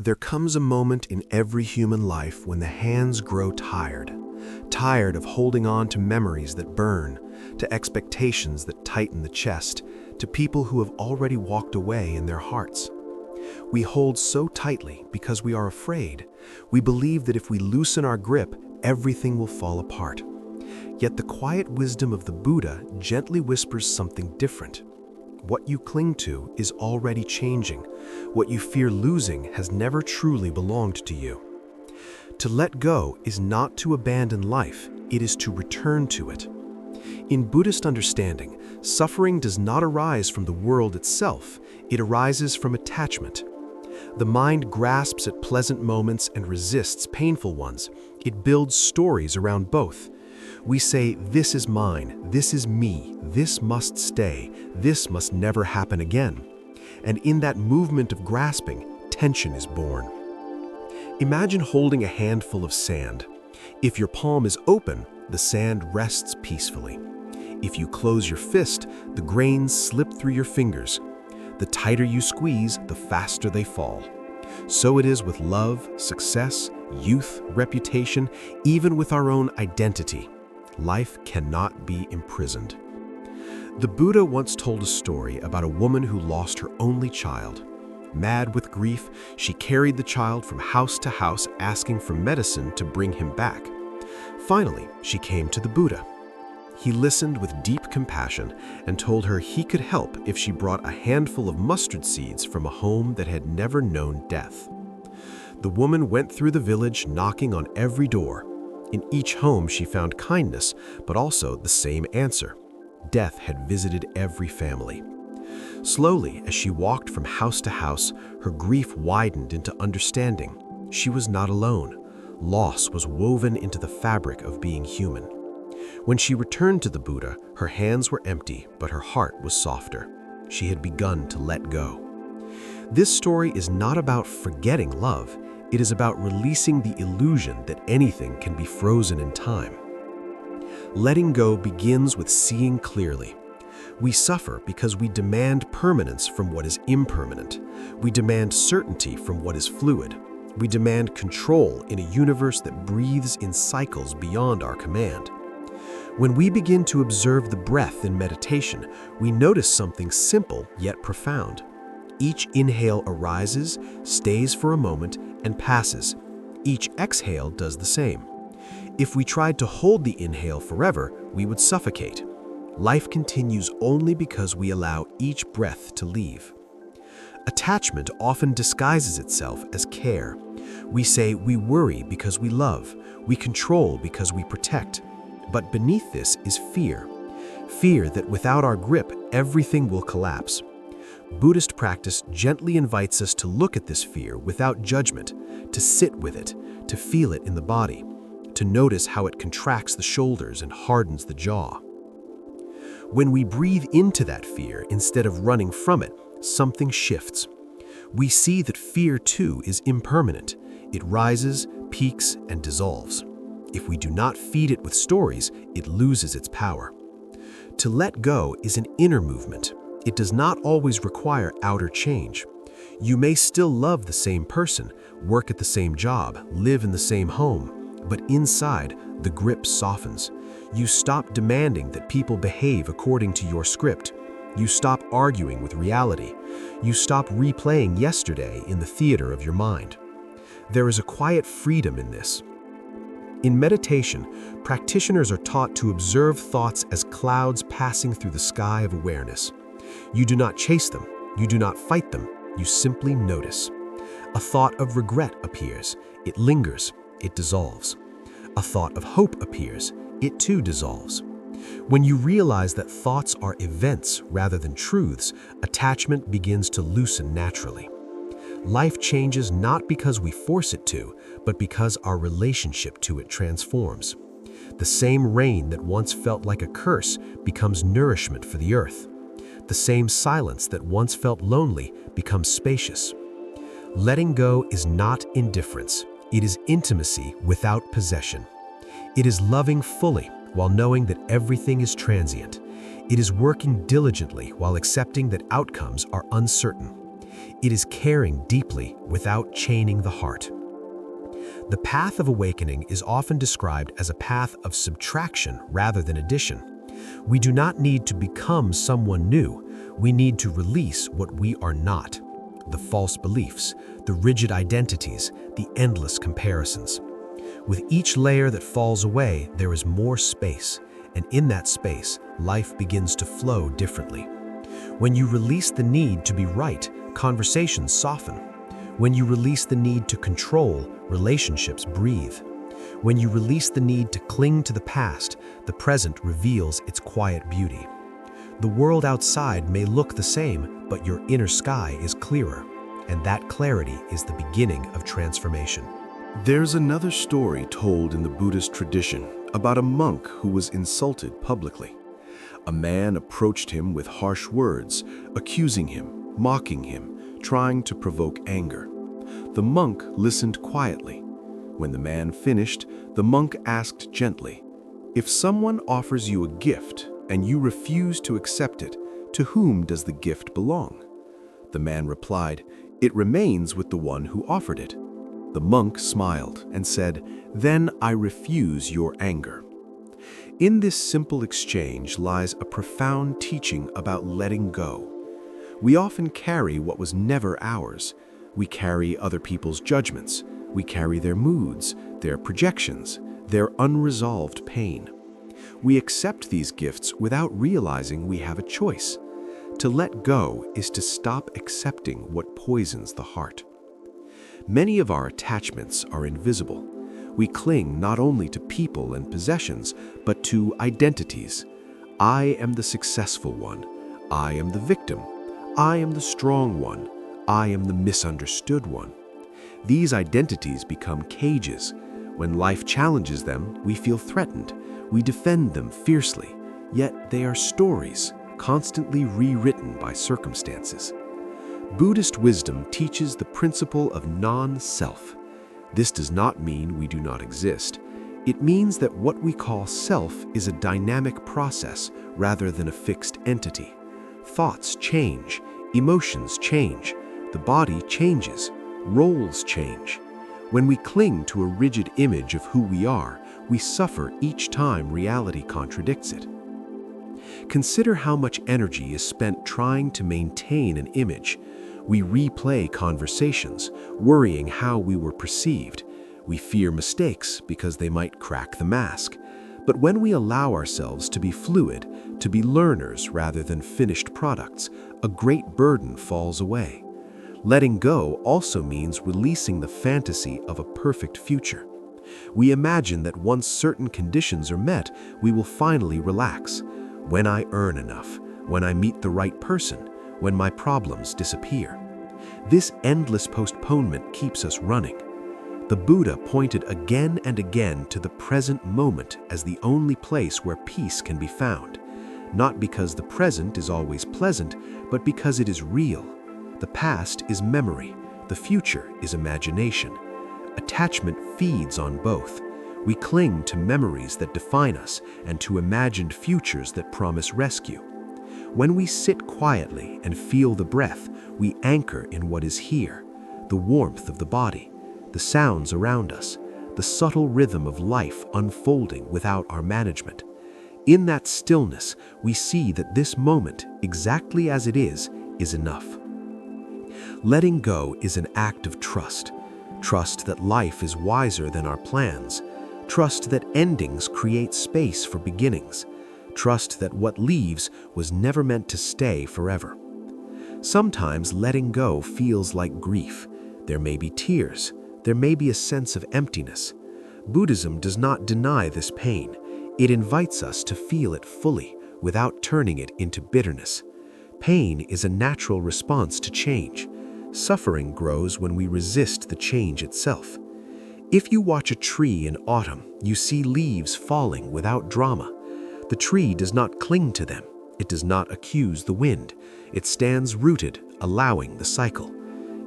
There comes a moment in every human life when the hands grow tired. Tired of holding on to memories that burn, to expectations that tighten the chest, to people who have already walked away in their hearts. We hold so tightly because we are afraid. We believe that if we loosen our grip, everything will fall apart. Yet the quiet wisdom of the Buddha gently whispers something different. What you cling to is already changing. What you fear losing has never truly belonged to you. To let go is not to abandon life, it is to return to it. In Buddhist understanding, suffering does not arise from the world itself, it arises from attachment. The mind grasps at pleasant moments and resists painful ones. It builds stories around both. We say, "This is mine, this is me, this must stay, this must never happen again." And in that movement of grasping, tension is born. Imagine holding a handful of sand. If your palm is open, the sand rests peacefully. If you close your fist, the grains slip through your fingers. The tighter you squeeze, the faster they fall. So it is with love, success, youth, reputation, even with our own identity. Life cannot be imprisoned. The Buddha once told a story about a woman who lost her only child. Mad with grief, she carried the child from house to house asking for medicine to bring him back. Finally, she came to the Buddha. He listened with deep compassion and told her he could help if she brought a handful of mustard seeds from a home that had never known death. The woman went through the village knocking on every door. In each home she found kindness, but also the same answer. Death had visited every family. Slowly, as she walked from house to house, her grief widened into understanding. She was not alone. Loss was woven into the fabric of being human. When she returned to the Buddha, her hands were empty, but her heart was softer. She had begun to let go. This story is not about forgetting love. It is about releasing the illusion that anything can be frozen in time. Letting go begins with seeing clearly. We suffer because we demand permanence from what is impermanent. We demand certainty from what is fluid. We demand control in a universe that breathes in cycles beyond our command. When we begin to observe the breath in meditation, we notice something simple yet profound. Each inhale arises, stays for a moment, and passes. Each exhale does the same. If we tried to hold the inhale forever, we would suffocate. Life continues only because we allow each breath to leave. Attachment often disguises itself as care. We say we worry because we love, we control because we protect. But beneath this is fear. Fear that without our grip, everything will collapse. Buddhist practice gently invites us to look at this fear without judgment, to sit with it, to feel it in the body, to notice how it contracts the shoulders and hardens the jaw. When we breathe into that fear instead of running from it, something shifts. We see that fear too is impermanent. It rises, peaks, and dissolves. If we do not feed it with stories, it loses its power. To let go is an inner movement. It does not always require outer change. You may still love the same person, work at the same job, live in the same home, but inside, the grip softens. You stop demanding that people behave according to your script. You stop arguing with reality. You stop replaying yesterday in the theater of your mind. There is a quiet freedom in this. In meditation, practitioners are taught to observe thoughts as clouds passing through the sky of awareness. You do not chase them, you do not fight them, you simply notice. A thought of regret appears, it lingers, it dissolves. A thought of hope appears, it too dissolves. When you realize that thoughts are events rather than truths, attachment begins to loosen naturally. Life changes not because we force it to, but because our relationship to it transforms. The same rain that once felt like a curse becomes nourishment for the earth. The same silence that once felt lonely becomes spacious. Letting go is not indifference. It is intimacy without possession. It is loving fully while knowing that everything is transient. It is working diligently while accepting that outcomes are uncertain. It is caring deeply without chaining the heart. The path of awakening is often described as a path of subtraction rather than addition. We do not need to become someone new. We need to release what we are not. The false beliefs, the rigid identities, the endless comparisons. With each layer that falls away, there is more space, and in that space, life begins to flow differently. When you release the need to be right, conversations soften. When you release the need to control, relationships breathe. When you release the need to cling to the past, the present reveals its quiet beauty. The world outside may look the same, but your inner sky is clearer, and that clarity is the beginning of transformation. There's another story told in the Buddhist tradition about a monk who was insulted publicly. A man approached him with harsh words, accusing him, mocking him, trying to provoke anger. The monk listened quietly. When the man finished, the monk asked gently, "If someone offers you a gift and you refuse to accept it, to whom does the gift belong?" The man replied, "It remains with the one who offered it." The monk smiled and said, "Then I refuse your anger." In this simple exchange lies a profound teaching about letting go. We often carry what was never ours. We carry other people's judgments. We carry their moods, their projections, their unresolved pain. We accept these gifts without realizing we have a choice. To let go is to stop accepting what poisons the heart. Many of our attachments are invisible. We cling not only to people and possessions, but to identities. I am the successful one. I am the victim. I am the strong one. I am the misunderstood one. These identities become cages. When life challenges them, we feel threatened. We defend them fiercely, yet they are stories, constantly rewritten by circumstances. Buddhist wisdom teaches the principle of non-self. This does not mean we do not exist. It means that what we call self is a dynamic process rather than a fixed entity. Thoughts change, emotions change, the body changes, roles change. When we cling to a rigid image of who we are, we suffer each time reality contradicts it. Consider how much energy is spent trying to maintain an image. We replay conversations, worrying how we were perceived. We fear mistakes because they might crack the mask. But when we allow ourselves to be fluid, to be learners rather than finished products, a great burden falls away. Letting go also means releasing the fantasy of a perfect future. We imagine that once certain conditions are met, we will finally relax. When I earn enough, when I meet the right person, when my problems disappear. This endless postponement keeps us running. The Buddha pointed again and again to the present moment as the only place where peace can be found. Not because the present is always pleasant, but because it is real. The past is memory, the future is imagination. Attachment feeds on both. We cling to memories that define us and to imagined futures that promise rescue. When we sit quietly and feel the breath, we anchor in what is here, the warmth of the body, the sounds around us, the subtle rhythm of life unfolding without our management. In that stillness, we see that this moment, exactly as it is enough. Letting go is an act of trust. Trust that life is wiser than our plans. Trust that endings create space for beginnings. Trust that what leaves was never meant to stay forever. Sometimes letting go feels like grief. There may be tears. There may be a sense of emptiness. Buddhism does not deny this pain. It invites us to feel it fully without turning it into bitterness. Pain is a natural response to change. Suffering grows when we resist the change itself. If you watch a tree in autumn, you see leaves falling without drama. The tree does not cling to them. It does not accuse the wind. It stands rooted, allowing the cycle.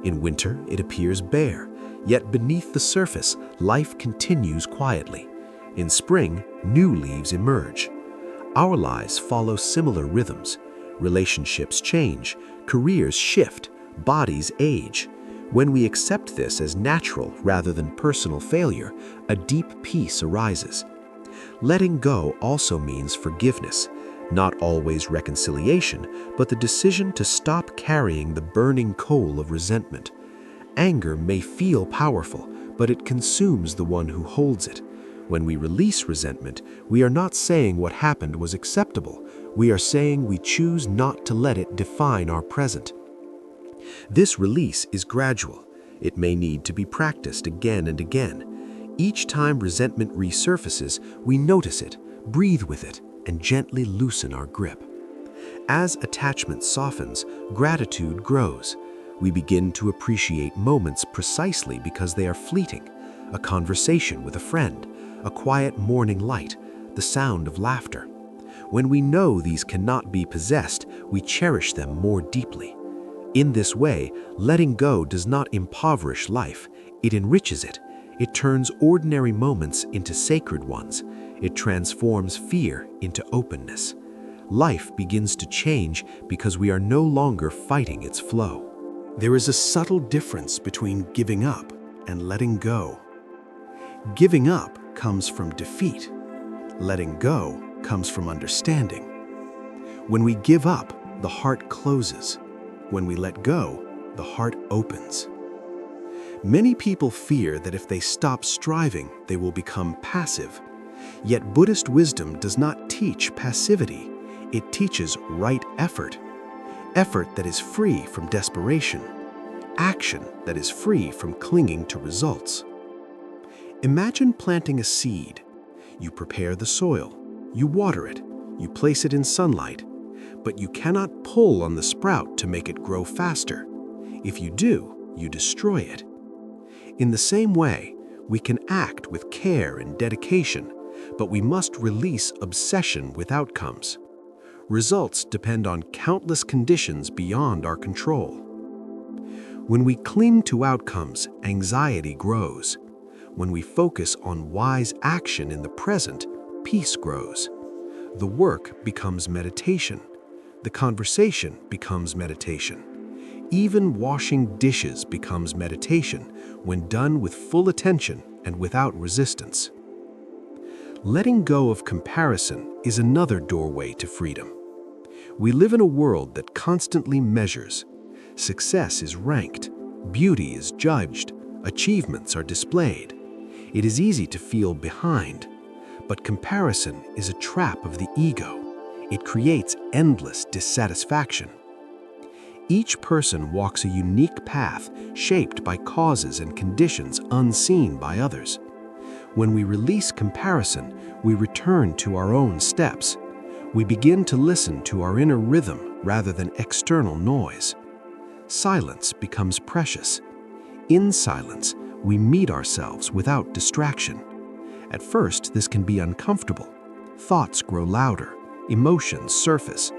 In winter, it appears bare, yet beneath the surface, life continues quietly. In spring, new leaves emerge. Our lives follow similar rhythms. Relationships change, careers shift, Bodies age. When we accept this as natural rather than personal failure, a deep peace arises. Letting go also means forgiveness, not always reconciliation, but the decision to stop carrying the burning coal of resentment. Anger may feel powerful, but it consumes the one who holds it. When we release resentment, we are not saying what happened was acceptable. We are saying we choose not to let it define our present. This release is gradual. It may need to be practiced again and again. Each time resentment resurfaces, we notice it, breathe with it, and gently loosen our grip. As attachment softens, gratitude grows. We begin to appreciate moments precisely because they are fleeting. A conversation with a friend, a quiet morning light, the sound of laughter. When we know these cannot be possessed, we cherish them more deeply. In this way, letting go does not impoverish life, it enriches it. It turns ordinary moments into sacred ones. It transforms fear into openness. Life begins to change because we are no longer fighting its flow. There is a subtle difference between giving up and letting go. Giving up comes from defeat. Letting go comes from understanding. When we give up, the heart closes. When we let go, the heart opens. Many people fear that if they stop striving, they will become passive. Yet Buddhist wisdom does not teach passivity. It teaches right effort. Effort that is free from desperation. Action that is free from clinging to results. Imagine planting a seed. You prepare the soil, you water it, you place it in sunlight, but you cannot pull on the sprout to make it grow faster. If you do, you destroy it. In the same way, we can act with care and dedication, but we must release obsession with outcomes. Results depend on countless conditions beyond our control. When we cling to outcomes, anxiety grows. When we focus on wise action in the present, peace grows. The work becomes meditation. The conversation becomes meditation. Even washing dishes becomes meditation when done with full attention and without resistance. Letting go of comparison is another doorway to freedom. We live in a world that constantly measures. Success is ranked, beauty is judged, achievements are displayed. It is easy to feel behind, but comparison is a trap of the ego. It creates endless dissatisfaction. Each person walks a unique path shaped by causes and conditions unseen by others. When we release comparison, we return to our own steps. We begin to listen to our inner rhythm rather than external noise. Silence becomes precious. In silence, we meet ourselves without distraction. At first, this can be uncomfortable. Thoughts grow louder, emotions surface.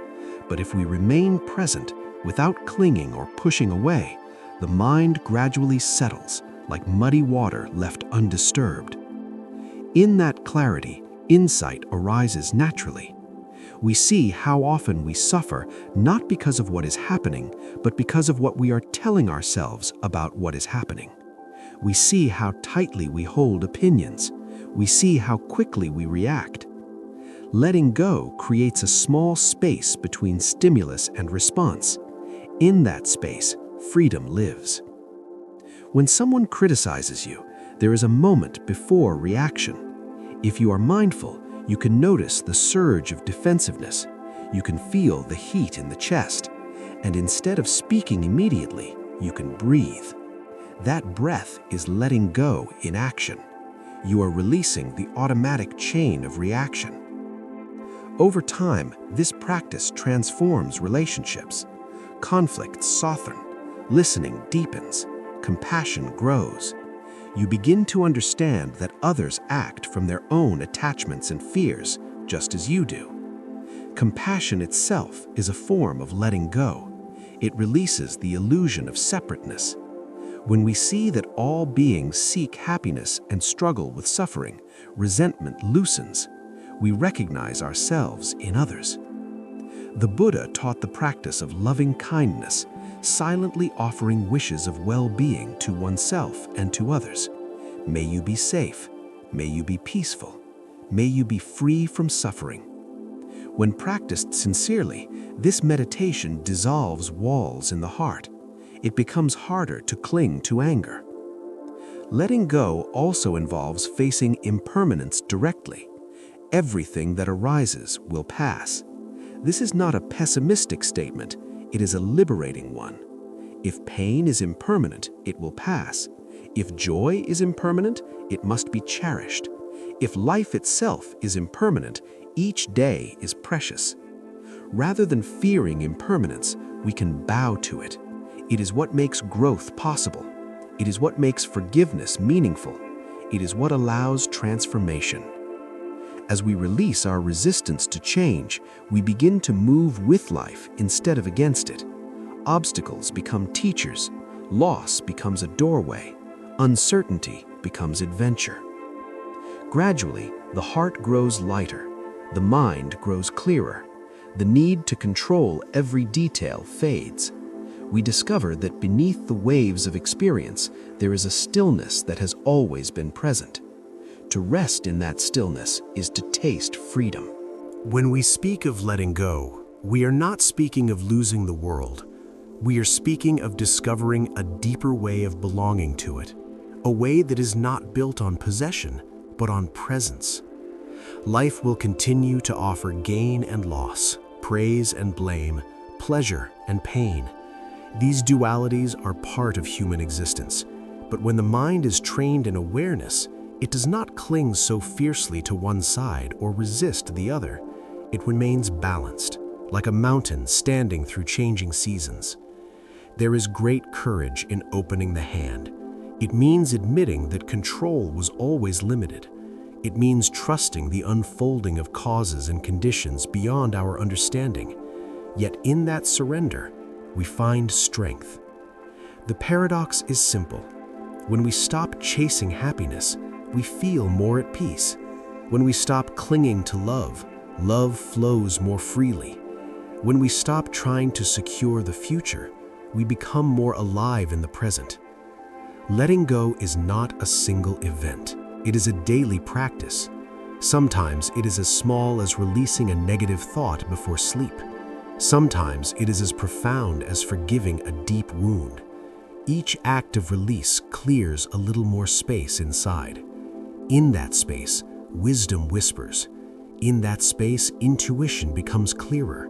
But if we remain present, without clinging or pushing away, the mind gradually settles like muddy water left undisturbed. In that clarity, insight arises naturally. We see how often we suffer not because of what is happening, but because of what we are telling ourselves about what is happening. We see how tightly we hold opinions. We see how quickly we react. Letting go creates a small space between stimulus and response. In that space, freedom lives. When someone criticizes you, there is a moment before reaction. If you are mindful, you can notice the surge of defensiveness. You can feel the heat in the chest. And instead of speaking immediately, you can breathe. That breath is letting go in action. You are releasing the automatic chain of reaction. Over time, this practice transforms relationships. Conflicts soften, listening deepens, compassion grows. You begin to understand that others act from their own attachments and fears, just as you do. Compassion itself is a form of letting go. It releases the illusion of separateness. When we see that all beings seek happiness and struggle with suffering, resentment loosens. We recognize ourselves in others. The Buddha taught the practice of loving kindness, silently offering wishes of well-being to oneself and to others. May you be safe. May you be peaceful. May you be free from suffering. When practiced sincerely, this meditation dissolves walls in the heart. It becomes harder to cling to anger. Letting go also involves facing impermanence directly. Everything that arises will pass. This is not a pessimistic statement, it is a liberating one. If pain is impermanent, it will pass. If joy is impermanent, it must be cherished. If life itself is impermanent, each day is precious. Rather than fearing impermanence, we can bow to it. It is what makes growth possible. It is what makes forgiveness meaningful. It is what allows transformation. As we release our resistance to change, we begin to move with life instead of against it. Obstacles become teachers. Loss becomes a doorway. Uncertainty becomes adventure. Gradually, the heart grows lighter. The mind grows clearer. The need to control every detail fades. We discover that beneath the waves of experience, there is a stillness that has always been present. To rest in that stillness is to taste freedom. When we speak of letting go, we are not speaking of losing the world. We are speaking of discovering a deeper way of belonging to it, a way that is not built on possession, but on presence. Life will continue to offer gain and loss, praise and blame, pleasure and pain. These dualities are part of human existence, but when the mind is trained in awareness, it does not cling so fiercely to one side or resist the other. It remains balanced, like a mountain standing through changing seasons. There is great courage in opening the hand. It means admitting that control was always limited. It means trusting the unfolding of causes and conditions beyond our understanding. Yet in that surrender, we find strength. The paradox is simple. When we stop chasing happiness, we feel more at peace. When we stop clinging to love, love flows more freely. When we stop trying to secure the future, we become more alive in the present. Letting go is not a single event. It is a daily practice. Sometimes it is as small as releasing a negative thought before sleep. Sometimes it is as profound as forgiving a deep wound. Each act of release clears a little more space inside. In that space, wisdom whispers. In that space, intuition becomes clearer.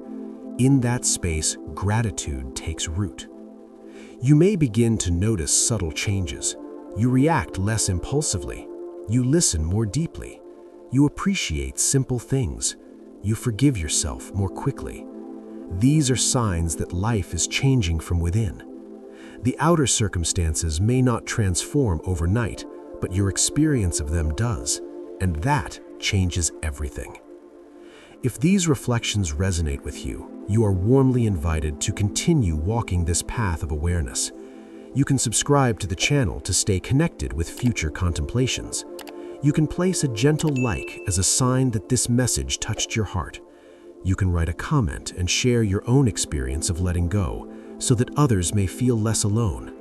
In that space, gratitude takes root. You may begin to notice subtle changes. You react less impulsively. You listen more deeply. You appreciate simple things. You forgive yourself more quickly. These are signs that life is changing from within. The outer circumstances may not transform overnight, but your experience of them does, and that changes everything. If these reflections resonate with you, you are warmly invited to continue walking this path of awareness. You can subscribe to the channel to stay connected with future contemplations. You can place a gentle like as a sign that this message touched your heart. You can write a comment and share your own experience of letting go so that others may feel less alone.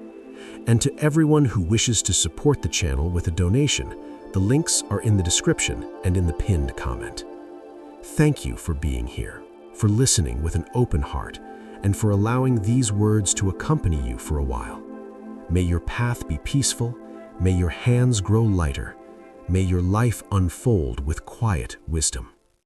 And to everyone who wishes to support the channel with a donation, the links are in the description and in the pinned comment. Thank you for being here, for listening with an open heart, and for allowing these words to accompany you for a while. May your path be peaceful, may your hands grow lighter, may your life unfold with quiet wisdom.